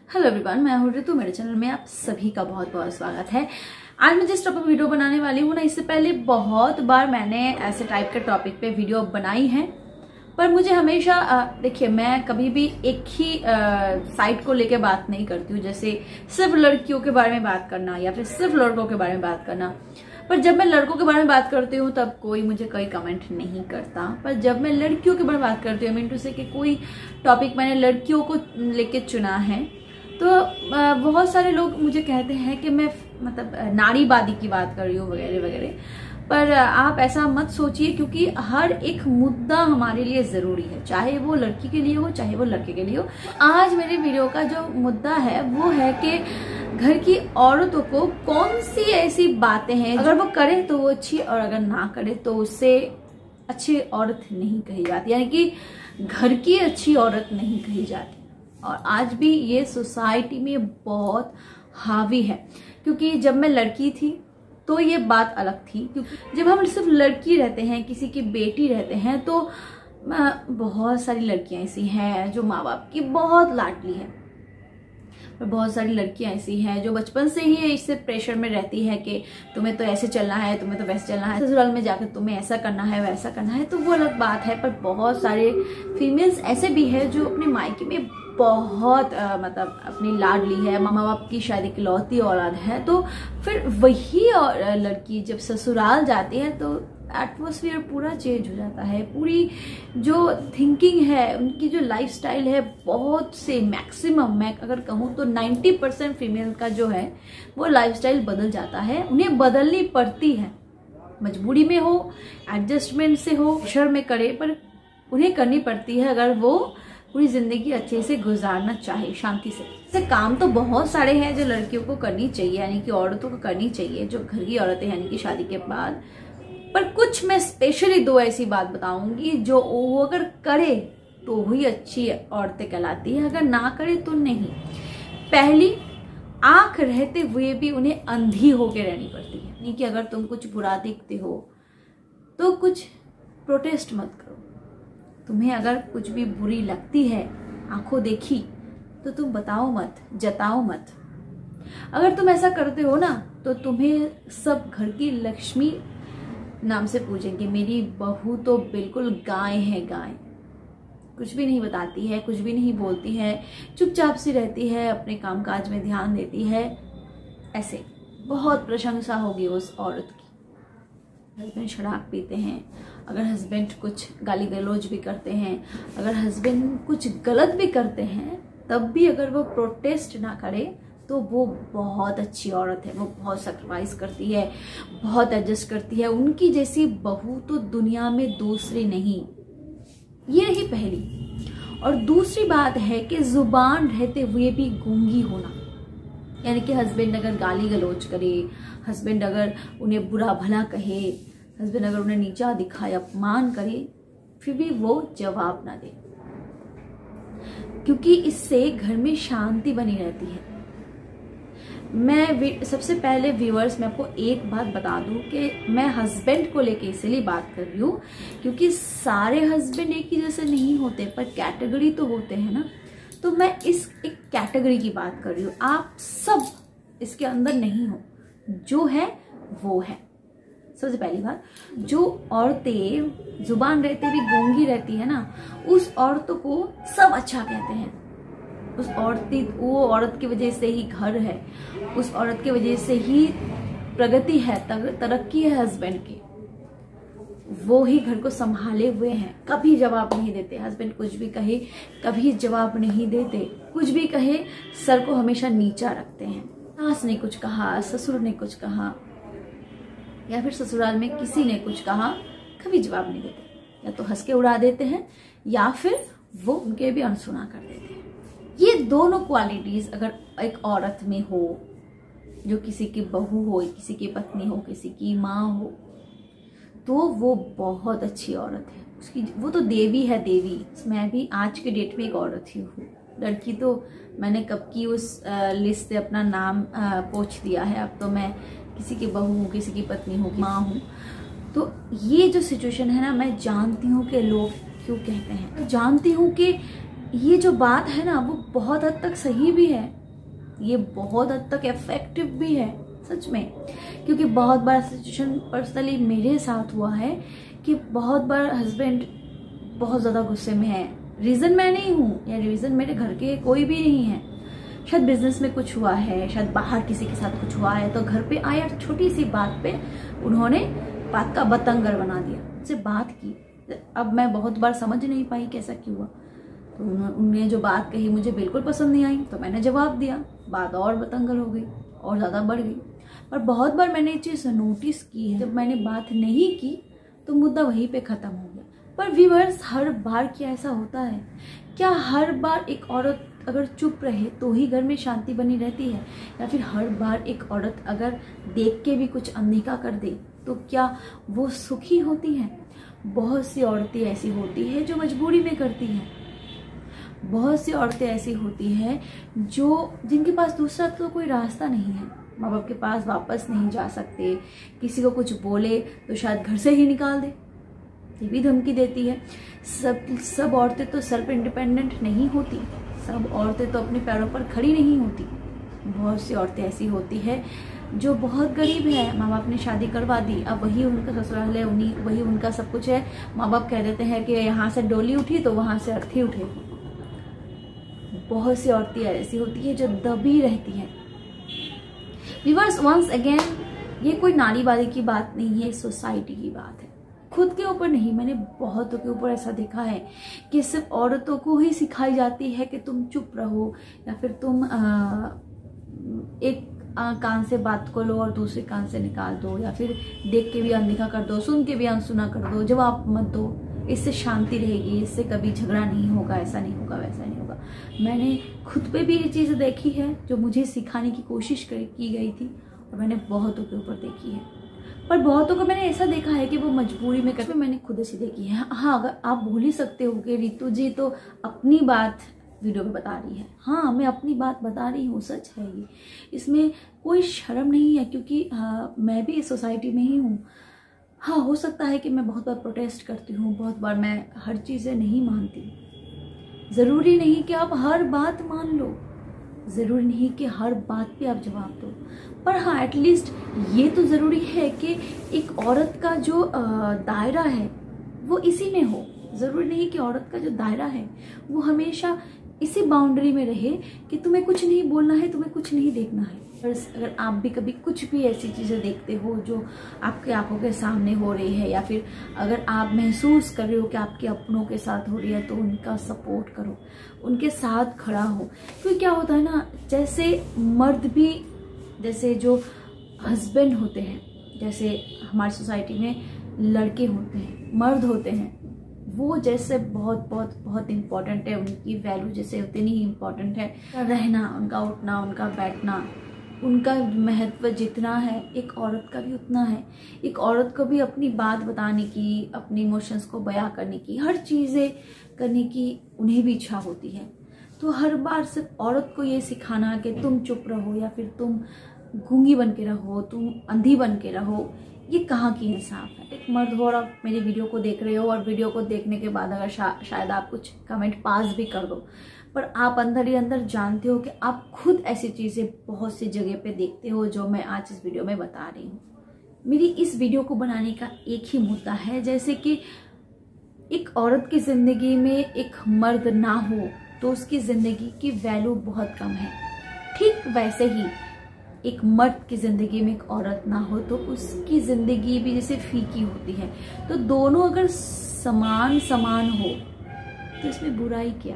Hello everyone, मैं हूँ ऋतु। मेरे चैनल में आप सभी का बहुत बहुत स्वागत है। आज मैं जिस टॉपिक वीडियो बनाने वाली हूँ ना, इससे पहले बहुत बार मैंने ऐसे टाइप के टॉपिक पे वीडियो बनाई है, पर मुझे हमेशा देखिए, मैं कभी भी एक ही साइड को लेके बात नहीं करती हूँ। जैसे सिर्फ लड़कियों के बारे में बात करना या फिर सिर्फ लड़कों के बारे में बात करना। पर जब मैं लड़कों के बारे में बात करती हूँ तब कोई मुझे कोई कमेंट नहीं करता, पर जब मैं लड़कियों के बारे में बात करती हूँ, मीन टू से कि कोई टॉपिक मैंने लड़कियों को लेके चुना है, तो बहुत सारे लोग मुझे कहते हैं कि मैं मतलब नारीवादी की बात कर रही हूँ वगैरह वगैरह। पर आप ऐसा मत सोचिए, क्योंकि हर एक मुद्दा हमारे लिए ज़रूरी है, चाहे वो लड़की के लिए हो चाहे वो लड़के के लिए हो। आज मेरे वीडियो का जो मुद्दा है वो है कि घर की औरतों को कौन सी ऐसी बातें हैं, अगर वो करे तो वो अच्छी, और अगर ना करे तो उससे अच्छी औरत नहीं कही जाती, यानी कि घर की अच्छी औरत नहीं कही जाती। और आज भी ये सोसाइटी में बहुत हावी है, क्योंकि जब मैं लड़की थी तो ये बात अलग थी। क्योंकि जब हम सिर्फ लड़की रहते हैं, किसी की बेटी रहते हैं, तो बहुत सारी लड़कियां ऐसी हैं जो माँ बाप की बहुत लाडली है, और बहुत सारी लड़कियां ऐसी हैं जो बचपन से ही इससे प्रेशर में रहती है कि तुम्हें तो ऐसे चलना है, तुम्हें तो वैसे चलना है, ससुराल में जाकर तुम्हें ऐसा करना है वैसा करना है, तो वो अलग बात है। पर बहुत सारे फीमेल्स ऐसे भी है जो अपने मायके में बहुत मतलब अपनी लाडली है, माँ बाप की शायद इकलौती औलाद है, तो फिर वही लड़की जब ससुराल जाती है तो एटमॉस्फेयर पूरा चेंज हो जाता है। पूरी जो थिंकिंग है, उनकी जो लाइफस्टाइल है, बहुत से मैक्सिमम, मैं अगर कहूँ तो 90% फीमेल का जो है वो लाइफस्टाइल बदल जाता है। उन्हें बदलनी पड़ती है, मजबूरी में हो, एडजस्टमेंट से हो, प्रेशर में करे, पर उन्हें करनी पड़ती है अगर वो पूरी जिंदगी अच्छे से गुजारना चाहे, शांति से। काम तो बहुत सारे हैं जो लड़कियों को करनी चाहिए, यानी कि औरतों को करनी चाहिए, जो घर की औरतें यानी कि शादी के बाद। पर कुछ मैं स्पेशली दो ऐसी बात बताऊंगी जो वो अगर करे तो वही अच्छी औरतें कहलाती है, अगर ना करे तो नहीं। पहली, आंख रहते हुए भी उन्हें अंधी होके रहनी पड़ती है, यानी कि अगर तुम कुछ बुरा दिखते हो तो कुछ प्रोटेस्ट मत करो। तुम्हें अगर कुछ भी बुरी लगती है, आंखों देखी, तो तुम बताओ मत, जताओ मत। अगर तुम ऐसा करते हो ना तो तुम्हें सब घर की लक्ष्मी नाम से पूजेंगे। मेरी बहू तो बिल्कुल गाय है, गाय, कुछ भी नहीं बताती है, कुछ भी नहीं बोलती है, चुपचाप सी रहती है, अपने कामकाज में ध्यान देती है, ऐसे बहुत प्रशंसा होगी उस औरत की। हस्बैंड शराब पीते हैं, अगर हस्बैंड कुछ गाली गलौज भी करते हैं, अगर हस्बैंड कुछ गलत भी करते हैं, तब भी अगर वो प्रोटेस्ट ना करे तो वो बहुत अच्छी औरत है। वो बहुत सैक्रिफाइस करती है, बहुत एडजस्ट करती है। उनकी जैसी बहू तो दुनिया में दूसरी नहीं। ये रही पहली। और दूसरी बात है कि जुबान रहते हुए भी गूंगी होना, यानी कि हस्बैंड अगर गाली गलौज करे, हस्बैंड अगर उन्हें बुरा भला कहे, हस्बैंड अगर उन्हें नीचा दिखाए, अपमान करे, फिर भी वो जवाब ना दे, क्योंकि इससे घर में शांति बनी रहती है। मैं सबसे पहले व्यूअर्स, मैं आपको एक बात बता दूं कि मैं हस्बैंड को लेके इसलिए बात कर रही हूँ क्योंकि सारे हस्बैंड एक ही जैसे नहीं होते, पर कैटेगरी तो होते हैं ना। तो मैं इस एक कैटेगरी की बात कर रही हूँ, आप सब इसके अंदर नहीं हो, जो है वो है। सबसे पहली बात, जो औरतें जुबान रहते भी गूंगी रहती है ना, उस औरतों को सब अच्छा कहते हैं। वो औरत की वजह से ही घर है, उस औरत की वजह से ही प्रगति है, तरक्की है हस्बैंड की। वो ही घर को संभाले हुए हैं, कभी जवाब नहीं देते। हस्बैंड कुछ भी कहे कभी जवाब नहीं देते, कुछ भी कहे सर को हमेशा नीचा रखते हैं। सास ने कुछ कहा, ससुर ने कुछ कहा, या फिर ससुराल में किसी ने कुछ कहा, कभी जवाब नहीं देते। या तो हंस के उड़ा देते हैं, या फिर वो उनके भी अनसुना कर देते हैं। ये दोनों क्वालिटीज अगर एक औरत में हो, जो किसी की बहू हो, किसी की पत्नी हो, किसी की माँ हो, तो वो बहुत अच्छी औरत है। उसकी वो तो देवी है, देवी। मैं भी आज के डेट में एक औरत ही हूँ। लड़की तो मैंने कब की उस लिस्ट से अपना नाम पोंछ दिया है। अब तो मैं किसी की बहू हूँ, किसी की पत्नी हूँ, माँ हूँ। तो ये जो सिचुएशन है ना, मैं जानती हूँ कि लोग क्यों कहते हैं, जानती हूँ कि ये जो बात है ना वो बहुत हद तक सही भी है, ये बहुत हद तक इफेक्टिव भी है सच में। क्योंकि बहुत बार सिचुएशन पर्सनली मेरे साथ हुआ है कि बहुत बार हस्बैंड बहुत ज़्यादा गुस्से में है। रीज़न मैं नहीं हूँ या रीज़न मेरे घर के कोई भी नहीं है, शायद बिजनेस में कुछ हुआ है, शायद बाहर किसी के साथ कुछ हुआ है, तो घर पे आया छोटी सी बात पे उन्होंने बात का बतंगर बना दिया, मुझसे बात की। अब मैं बहुत बार समझ नहीं पाई कैसा क्यों हुआ, तो उन्होंने जो बात कही मुझे बिल्कुल पसंद नहीं आई, तो मैंने जवाब दिया, बात और बतंगर हो गई और ज़्यादा बढ़ गई। पर बहुत बार मैंने ये चीज़ नोटिस की है, जब मैंने बात नहीं की तो मुद्दा वहीं पे ख़त्म हो गया। पर व्यूअर्स, हर बार क्या ऐसा होता है? क्या हर बार एक औरत अगर चुप रहे तो ही घर में शांति बनी रहती है? या फिर हर बार एक औरत अगर देख के भी कुछ अनदेखा कर दे तो क्या वो सुखी होती है? बहुत सी औरतें ऐसी होती है जो मजबूरी में करती हैं, बहुत सी औरतें ऐसी होती हैं जिनके पास दूसरा तो कोई रास्ता नहीं है, माँ बाप के पास वापस नहीं जा सकते, किसी को कुछ बोले तो शायद घर से ही निकाल दे, ये भी धमकी देती है। सब औरतें तो सेल्फ इंडिपेंडेंट नहीं होती, सब औरतें तो अपने पैरों पर खड़ी नहीं होती। बहुत सी औरतें ऐसी होती है जो बहुत गरीब है, माँ बाप ने शादी करवा दी, अब वही उनका ससुराल है, वही उनका सब कुछ है। माँ बाप कह देते हैं कि यहाँ से डोली उठी तो वहाँ से अर्थी उठेगी। बहुत सी औरतें ऐसी होती है जो दबी रहती हैं। व्यूअर्स, वंस अगेन, ये कोई नारीवादी की बात नहीं है, सोसाइटी की बात है, खुद के ऊपर नहीं। मैंने बहुतों के ऊपर ऐसा देखा है कि सिर्फ औरतों को ही सिखाई जाती है कि तुम चुप रहो, या फिर तुम एक कान से बात को लो और दूसरे कान से निकाल दो, या फिर देख के भी अनदेखा कर दो, सुन के भी अनसुना कर दो, जवाब मत दो, इससे शांति रहेगी, इससे कभी झगड़ा नहीं होगा, ऐसा नहीं होगा, वैसा नहीं होगा। मैंने खुद पे भी ये चीज़ देखी है जो मुझे सिखाने की कोशिश की गई थी, और मैंने बहुतों के ऊपर देखी है। पर बहुतों को मैंने ऐसा देखा है कि वो मजबूरी में करते, मैंने खुद से देखी है। हाँ, अगर आप बोल ही सकते हो कि रितु जी तो अपनी बात वीडियो में बता रही है, हाँ मैं अपनी बात बता रही हूँ, सच है ये, इसमें कोई शर्म नहीं है, क्योंकि मैं भी इस सोसाइटी में ही हूँ। हाँ, हो सकता है कि मैं बहुत बार प्रोटेस्ट करती हूँ, बहुत बार मैं हर चीज़ें नहीं मानती, ज़रूरी नहीं कि आप हर बात मान लो, ज़रूरी नहीं कि हर बात पे आप जवाब दो, पर हाँ एटलीस्ट ये तो ज़रूरी है कि एक औरत का जो दायरा है वो इसी में हो। ज़रूरी नहीं कि औरत का जो दायरा है वो हमेशा इसी बाउंड्री में रहे कि तुम्हें कुछ नहीं बोलना है, तुम्हें कुछ नहीं देखना है। अगर आप भी कभी कुछ भी ऐसी चीज़ें देखते हो जो आपके आंखों के सामने हो रही है, या फिर अगर आप महसूस कर रहे हो कि आपके अपनों के साथ हो रही है, तो उनका सपोर्ट करो, उनके साथ खड़ा हो। क्योंकि क्या होता है ना, जैसे मर्द भी, जैसे जो हस्बैंड होते हैं, जैसे हमारी सोसाइटी में लड़के होते हैं, मर्द होते हैं, वो जैसे बहुत बहुत बहुत इम्पोर्टेंट है, उनकी वैल्यू जैसे उतनी ही इम्पोर्टेंट है। रहना, उनका उठना, उनका बैठना, उनका महत्व जितना है एक औरत का भी उतना है। एक औरत को भी अपनी बात बताने की, अपनी इमोशंस को बयां करने की, हर चीज़ें करने की उन्हें भी इच्छा होती है। तो हर बार सिर्फ औरत को ये सिखाना कि तुम चुप रहो, या फिर तुम गूंगी बन के रहो, तुम अंधी बन के रहो, ये कहाँ की इंसाफ है? एक मर्द हो और आप मेरी वीडियो को देख रहे हो, और वीडियो को देखने के बाद अगर शायद आप कुछ कमेंट पास भी कर दो, पर आप अंदर ही अंदर जानते हो कि आप खुद ऐसी चीज़ें बहुत सी जगह पे देखते हो जो मैं आज इस वीडियो में बता रही हूँ। मेरी इस वीडियो को बनाने का एक ही मुद्दा है, जैसे कि एक औरत की ज़िंदगी में एक मर्द ना हो तो उसकी ज़िंदगी की वैल्यू बहुत कम है। ठीक वैसे ही एक मर्द की ज़िंदगी में एक औरत ना हो तो उसकी ज़िंदगी भी जैसे फीकी होती है। तो दोनों अगर समान समान हो तो इसमें बुराई क्या?